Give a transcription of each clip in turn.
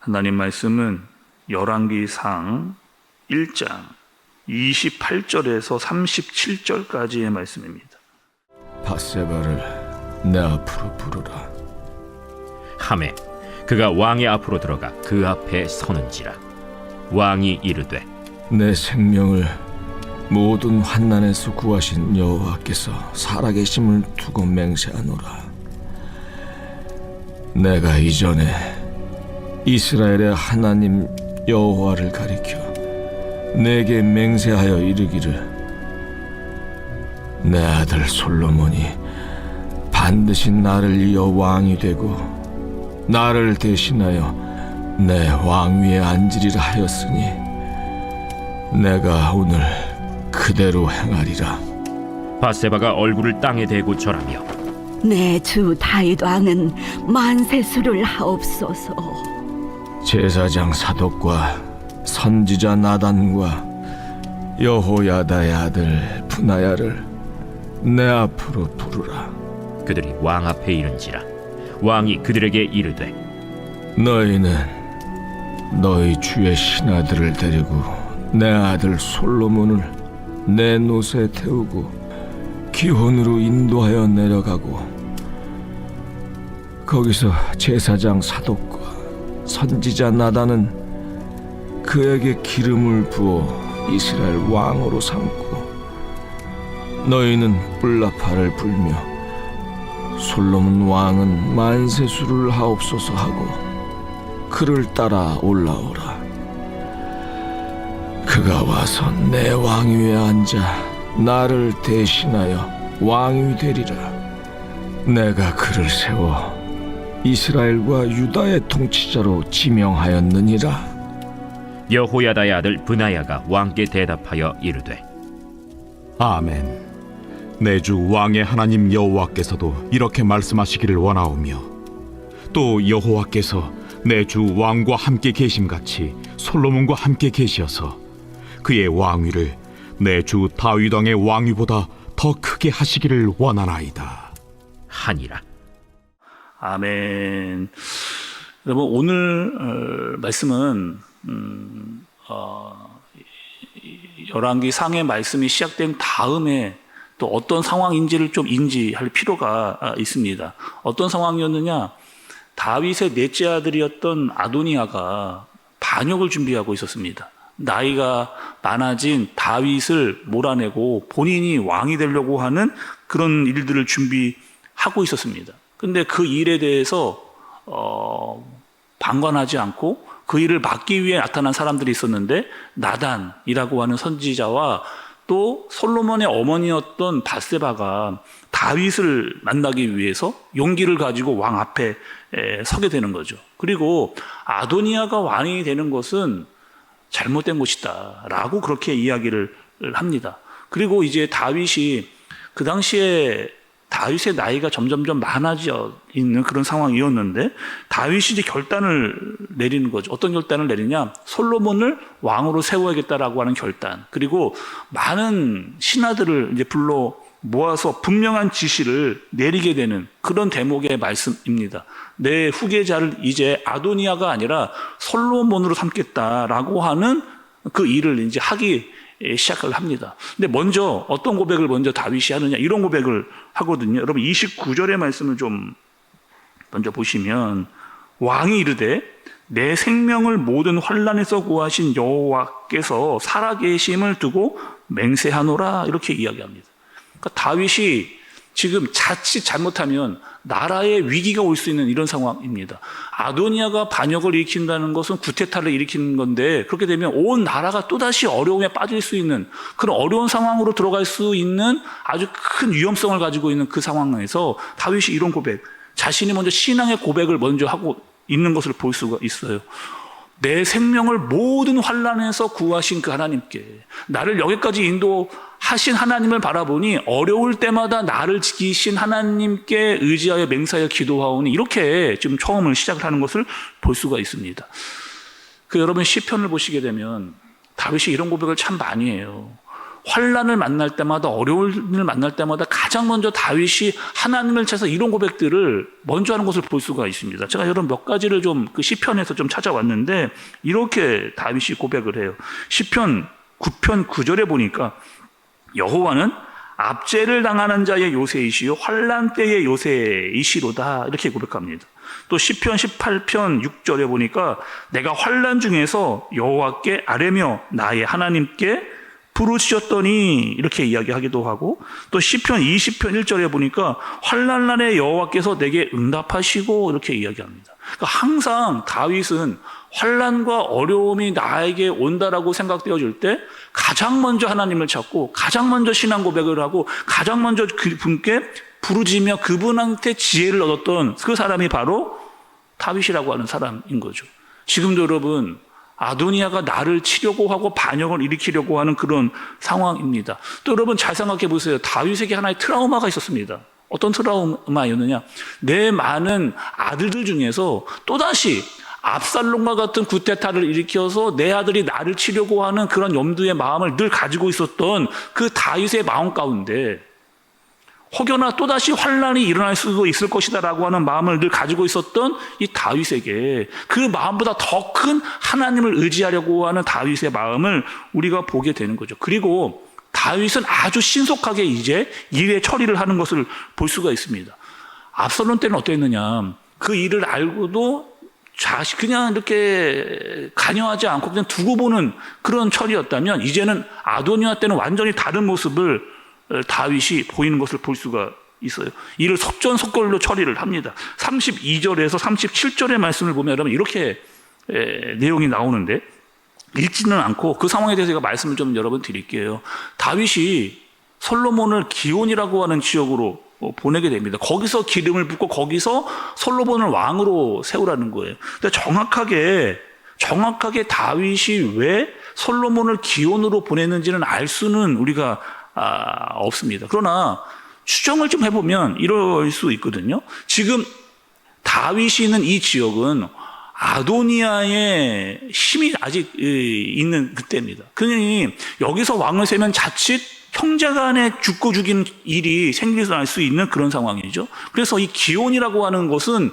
하나님 말씀은 열왕기상 1장 28절에서 37절까지의 말씀입니다. 밧세바를 내 앞으로 부르라. 하매 그가 왕의 앞으로 들어가 그 앞에 서는지라. 왕이 이르되 내 생명을 모든 환난에서 구하신 여호와께서 살아계심을 두고 맹세하노라. 내가 이전에 이스라엘의 하나님 여호와를 가리켜 내게 맹세하여 이르기를 내 아들 솔로몬이 반드시 나를 이어 왕이 되고 나를 대신하여 내 왕위에 앉으리라 하였으니 내가 오늘 그대로 행하리라. 밧세바가 얼굴을 땅에 대고 절하며 내 주 다윗 왕은 만세수를 하옵소서. 제사장 사독과 선지자 나단과 여호야다의 아들 브나야를 내 앞으로 부르라. 그들이 왕 앞에 이른지라. 왕이 그들에게 이르되 너희는 너희 주의 신하들을 데리고 내 아들 솔로몬을 내 노새 태우고 기혼으로 인도하여 내려가고 거기서 제사장 사독과 선지자 나단은 그에게 기름을 부어 이스라엘 왕으로 삼고 너희는 뿔나파를 불며 솔로몬 왕은 만세수를 하옵소서 하고 그를 따라 올라오라. 그가 와서 내 왕위에 앉아 나를 대신하여 왕이 되리라. 내가 그를 세워 이스라엘과 유다의 통치자로 지명하였느니라. 여호야다의 아들 브나야가 왕께 대답하여 이르되 아멘. 내 주 왕의 하나님 여호와께서도 이렇게 말씀하시기를 원하오며 또 여호와께서 내 주 왕과 함께 계심같이 솔로몬과 함께 계시어서 그의 왕위를 내 주 다윗 왕의 왕위보다 더 크게 하시기를 원하나이다 하니라. 아멘. 여러분, 오늘 말씀은 열왕기 상의 말씀이 시작된 다음에 또 어떤 상황인지를 좀 인지할 필요가 있습니다. 어떤 상황이었느냐? 다윗의 넷째 아들이었던 아도니아가 반역을 준비하고 있었습니다. 나이가 많아진 다윗을 몰아내고 본인이 왕이 되려고 하는 그런 일들을 준비하고 있었습니다. 근데 그 일에 대해서 방관하지 않고 그 일을 막기 위해 나타난 사람들이 있었는데 나단이라고 하는 선지자와 또 솔로몬의 어머니였던 밧세바가 다윗을 만나기 위해서 용기를 가지고 왕 앞에 서게 되는 거죠. 그리고 아도니아가 왕이 되는 것은 잘못된 것이다 라고 그렇게 이야기를 합니다. 그리고 이제 다윗이 그 당시에 다윗의 나이가 점점점 많아져 있는 그런 상황이었는데 다윗이 이제 결단을 내리는 거죠. 어떤 결단을 내리냐? 솔로몬을 왕으로 세워야겠다라고 하는 결단. 그리고 많은 신하들을 이제 불러 모아서 분명한 지시를 내리게 되는 그런 대목의 말씀입니다. 내 후계자를 이제 아도니아가 아니라 솔로몬으로 삼겠다라고 하는 그 일을 이제 하기 시작을 합니다. 근데 먼저 어떤 고백을 먼저 다윗이 하느냐, 이런 고백을 하거든요. 여러분 29절의 말씀을 좀 먼저 보시면 왕이 이르되 내 생명을 모든 환난에서 구하신 여호와께서 살아계심을 두고 맹세하노라, 이렇게 이야기합니다. 그러니까 다윗이 지금 자칫 잘못하면 나라에 위기가 올 수 있는 이런 상황입니다. 아도니아가 반역을 일으킨다는 것은 구테타를 일으키는 건데, 그렇게 되면 온 나라가 또다시 어려움에 빠질 수 있는 그런 어려운 상황으로 들어갈 수 있는 아주 큰 위험성을 가지고 있는 그 상황에서 다윗이 이런 고백, 자신이 먼저 신앙의 고백을 먼저 하고 있는 것을 볼 수가 있어요. 내 생명을 모든 환난에서 구하신 그 하나님께, 나를 여기까지 인도하신 하나님을 바라보니 어려울 때마다 나를 지키신 하나님께 의지하여 맹세하여 기도하오니, 이렇게 지금 처음을 시작을 하는 것을 볼 수가 있습니다. 여러분 시편을 보시게 되면 다윗이 이런 고백을 참 많이 해요. 환난을 만날 때마다 어려움을 만날 때마다 가장 먼저 다윗이 하나님을 찾아서 이런 고백들을 먼저 하는 것을 볼 수가 있습니다. 제가 여러분 몇 가지를 좀 그 시편에서 좀 찾아왔는데 이렇게 다윗이 고백을 해요. 시편 9편 9절에 보니까 여호와는 압제를 당하는 자의 요새이시요 환난 때의 요새이시로다 이렇게 고백합니다. 또 시편 18편 6절에 보니까 내가 환난 중에서 여호와께 아뢰며 나의 하나님께 부르짖었더니 이렇게 이야기하기도 하고 또 시편 20편 1절에 보니까 환난 날에 여호와께서 내게 응답하시고 이렇게 이야기합니다. 그러니까 항상 다윗은 환난과 어려움이 나에게 온다라고 생각되어질 때 가장 먼저 하나님을 찾고 가장 먼저 신앙 고백을 하고 가장 먼저 그분께 부르짖으며 그분한테 지혜를 얻었던 그 사람이 바로 다윗이라고 하는 사람인 거죠. 지금도 여러분 아도니아가 나를 치려고 하고 반역을 일으키려고 하는 그런 상황입니다. 또 여러분 잘 생각해 보세요. 다윗에게 하나의 트라우마가 있었습니다. 어떤 트라우마였느냐? 내 많은 아들들 중에서 또다시 압살롬과 같은 구테타를 일으켜서 내 아들이 나를 치려고 하는 그런 염두의 마음을 늘 가지고 있었던 그 다윗의 마음 가운데 혹여나 또다시 환난이 일어날 수도 있을 것이다라고 하는 마음을 늘 가지고 있었던 이 다윗에게 그 마음보다 더 큰 하나님을 의지하려고 하는 다윗의 마음을 우리가 보게 되는 거죠. 그리고 다윗은 아주 신속하게 이제 일의 처리를 하는 것을 볼 수가 있습니다. 압살롬 때는 어땠느냐? 그 일을 알고도 그냥 이렇게 관여하지 않고 그냥 두고 보는 그런 처리였다면 이제는 아도니아 때는 완전히 다른 모습을 다윗이 보이는 것을 볼 수가 있어요. 이를 속전속결로 처리를 합니다. 32절에서 37절의 말씀을 보면 여러분 이렇게 내용이 나오는데 읽지는 않고 그 상황에 대해서 제가 말씀을 좀 여러분 드릴게요. 다윗이 솔로몬을 기온이라고 하는 지역으로 보내게 됩니다. 거기서 기름을 붓고 거기서 솔로몬을 왕으로 세우라는 거예요. 근데 정확하게 다윗이 왜 솔로몬을 기온으로 보냈는지는 알 수는 우리가 없습니다. 그러나 추정을 좀 해보면 이럴 수 있거든요. 지금 다윗이 있는 이 지역은 아도니아의 힘이 아직 있는 그때입니다. 그러니 여기서 왕을 세면 자칫 형제간에 죽고 죽이는 일이 생길 수 있는 그런 상황이죠. 그래서 이 기온이라고 하는 것은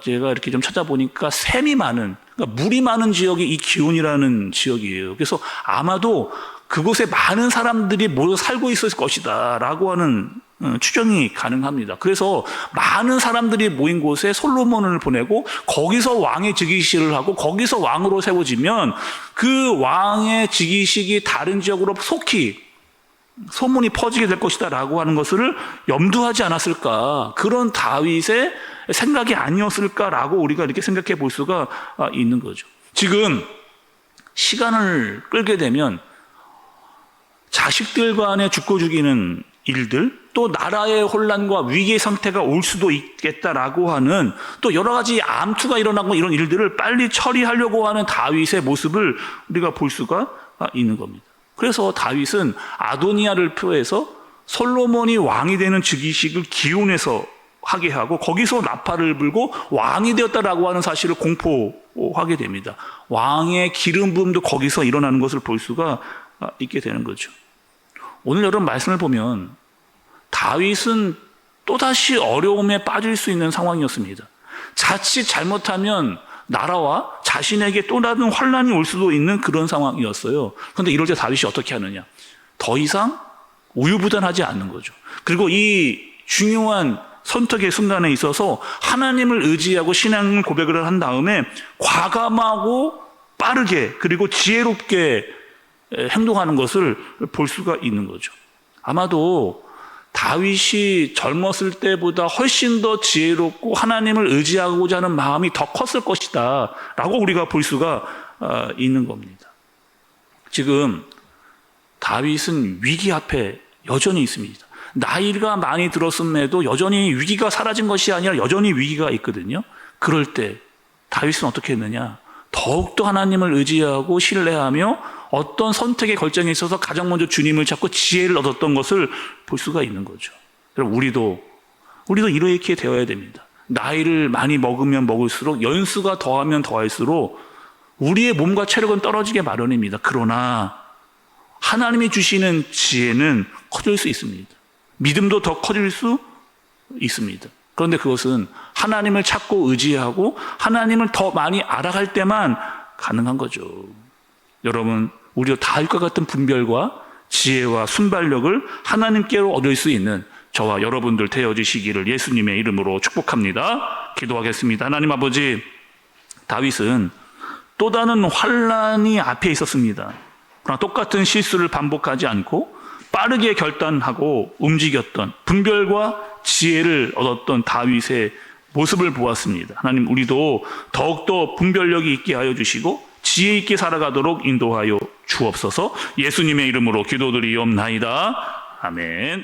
제가 이렇게 좀 찾아보니까 샘이 많은, 그러니까 물이 많은 지역이 이 기온이라는 지역이에요. 그래서 아마도 그곳에 많은 사람들이 모여 살고 있을 것이다 라고 하는 추정이 가능합니다. 그래서 많은 사람들이 모인 곳에 솔로몬을 보내고 거기서 왕의 즉위식을 하고 거기서 왕으로 세워지면 그 왕의 즉위식이 다른 지역으로 속히 소문이 퍼지게 될 것이다 라고 하는 것을 염두하지 않았을까, 그런 다윗의 생각이 아니었을까라고 우리가 이렇게 생각해 볼 수가 있는 거죠. 지금 시간을 끌게 되면 자식들 간에 죽고 죽이는 일들, 또 나라의 혼란과 위기의 상태가 올 수도 있겠다라고 하는 또 여러 가지 암투가 일어나고 이런 일들을 빨리 처리하려고 하는 다윗의 모습을 우리가 볼 수가 있는 겁니다. 그래서 다윗은 아도니아를 표해서 솔로몬이 왕이 되는 즉위식을 기온에서 하게 하고 거기서 나팔을 불고 왕이 되었다라고 하는 사실을 공포하게 됩니다. 왕의 기름 부음도 거기서 일어나는 것을 볼 수가 있게 되는 거죠. 오늘 여러분 말씀을 보면 다윗은 또다시 어려움에 빠질 수 있는 상황이었습니다. 자칫 잘못하면 나라와 자신에게 또 다른 환난이 올 수도 있는 그런 상황이었어요. 그런데 이럴 때 다윗이 어떻게 하느냐? 더 이상 우유부단하지 않는 거죠. 그리고 이 중요한 선택의 순간에 있어서 하나님을 의지하고 신앙을 고백을 한 다음에 과감하고 빠르게 그리고 지혜롭게 행동하는 것을 볼 수가 있는 거죠. 아마도 다윗이 젊었을 때보다 훨씬 더 지혜롭고 하나님을 의지하고자 하는 마음이 더 컸을 것이다 라고 우리가 볼 수가 있는 겁니다. 지금 다윗은 위기 앞에 여전히 있습니다. 나이가 많이 들었음에도 여전히 위기가 사라진 것이 아니라 여전히 위기가 있거든요. 그럴 때 다윗은 어떻게 했느냐? 더욱더 하나님을 의지하고 신뢰하며 어떤 선택의 결정에 있어서 가장 먼저 주님을 찾고 지혜를 얻었던 것을 볼 수가 있는 거죠. 여러분 우리도 이렇게 되어야 됩니다. 나이를 많이 먹으면 먹을수록 연수가 더하면 더할수록 우리의 몸과 체력은 떨어지게 마련입니다. 그러나 하나님이 주시는 지혜는 커질 수 있습니다. 믿음도 더 커질 수 있습니다. 그런데 그것은 하나님을 찾고 의지하고 하나님을 더 많이 알아갈 때만 가능한 거죠. 여러분, 우리도 다윗과 같은 분별과 지혜와 순발력을 하나님께로 얻을 수 있는 저와 여러분들 되어지시기를 예수님의 이름으로 축복합니다. 기도하겠습니다. 하나님 아버지, 다윗은 또 다른 환난이 앞에 있었습니다. 그러나 똑같은 실수를 반복하지 않고 빠르게 결단하고 움직였던 분별과 지혜를 얻었던 다윗의 모습을 보았습니다. 하나님, 우리도 더욱더 분별력이 있게 하여 주시고 지혜 있게 살아가도록 인도하여 주옵소서. 예수님의 이름으로 기도드리옵나이다. 아멘.